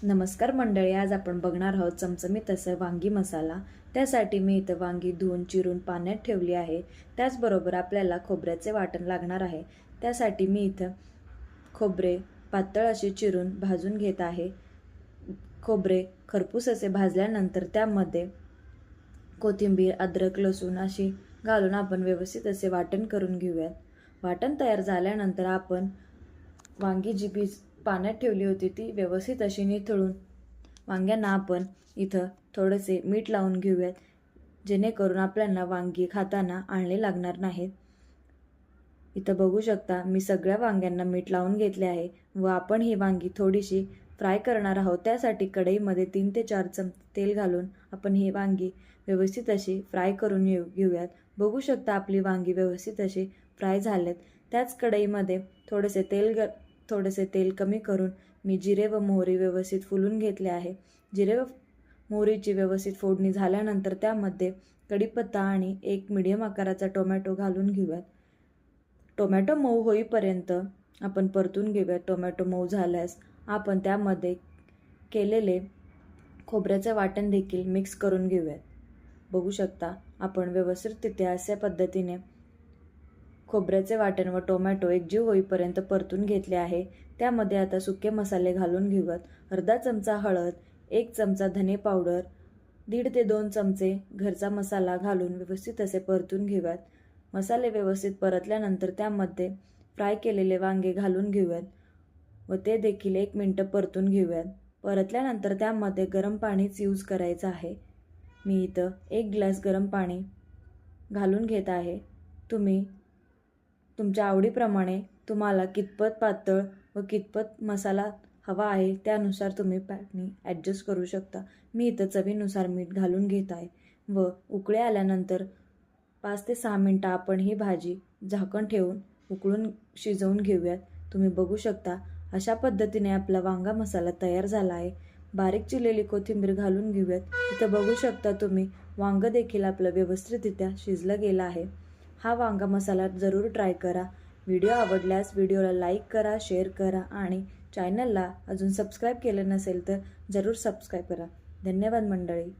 नमस्कार मंडळी, आज आपण बघणार आहोत चमचमीत असं वांगी मसाला। त्यासाठी मी इथं वांगी धुवून चिरून पाण्यात ठेवली आहे। त्याचबरोबर आपल्याला खोबऱ्याचे वाटण लागणार आहे। त्यासाठी मी इथं खोबरे पातळ असे चिरून भाजून घेत आहे। खोबरे खरपूस असे भाजल्यानंतर त्यामध्ये कोथिंबीर, अद्रक, लसूण अशी घालून आपण व्यवस्थित असे वाटण करून घेऊयात। वाटण तयार झाल्यानंतर आपण वांगी जी पाण्यात ठेवली होती ती व्यवस्थित अशी निथळून वांग्यांना आपण इथं थोडेसे मीठ लावून घेऊयात, जेणेकरून आपल्याला वांगी खाताना आळणे लागणार नाहीत। इथं बघू शकता मी सगळ्या वांग्यांना मीठ लावून घेतले आहे व आपण ही वांगी थोडीशी फ्राय करणार आहोत। त्यासाठी कढईमध्ये 3 ते 4 चमचे तेल घालून आपण ही वांगी व्यवस्थित अशी फ्राय करून घेऊयात। बघू शकता आपली वांगी व्यवस्थित अशी फ्राय झालेत। त्याच कढईमध्ये थोडेसे तेल कमी करून मी जिरे व मोहरी व्यवस्थित फुलून घेतले आहे। जिरे व मोहरीची व्यवस्थित फोडणी झाल्यानंतर त्यामध्ये कढीपत्ता आणि एक मीडियम आकाराचा टोमॅटो घालून घेऊयात। टोमॅटो मऊ होईपर्यंत आपण परतून घेऊयात। टोमॅटो मऊ झाल्यास आपण त्यामध्ये केलेले खोबऱ्याचे वाटण देखील मिक्स करून घेऊयात। बघू शकता आपण व्यवस्थितरित्या अशा पद्धतीने खोबऱ्याचे वाटण व टोमॅटो एकजीव होईपर्यंत परतून घेतले आहे। त्यामध्ये आता सुके मसाले घालून घेऊयात। अर्धा चमचा हळद, 1 चमचा धने पावडर, 1.5 ते 2 चमचे घरचा मसाला घालून व्यवस्थित असे परतून घेऊयात। मसाले व्यवस्थित परतल्यानंतर त्यामध्ये फ्राय केलेले वांगे घालून घेऊयात व ते देखील 1 मिनिट परतून घेऊयात। परतल्यानंतर त्यामध्ये गरम पाणीच यूज करायचं आहे। मी इथं 1 ग्लास गरम पाणी घालून घेत आहे। तुम्ही तुमच्या आवडीप्रमाणे तुम्हाला कितपत पातळ व कितपत मसाला हवा आहे त्यानुसार तुम्ही पाणी ॲडजस्ट करू शकता। मी इथं चवीनुसार मीठ घालून घेत आहे व उकळी आल्यानंतर 5 ते 6 मिनिटं आपण ही भाजी झाकण ठेवून उकळून शिजवून घेऊयात। तुम्ही बघू शकता अशा पद्धतीने आपला वांगा मसाला तयार झाला आहे। बारीक चिरलेली कोथिंबीर घालून घेऊयात। इथं बघू शकता तुम्ही वांगं देखील आपलं व्यवस्थितरित्या शिजलं गेलं आहे। हा वांगा मसाला जरूर ट्राय करा। व्हिडिओ आवडल्यास व्हिडिओला लाईक करा, शेअर करा आणि चॅनलला अजून सबस्क्राईब केलं नसेल तर जरूर सबस्क्राईब करा। धन्यवाद मंडळी।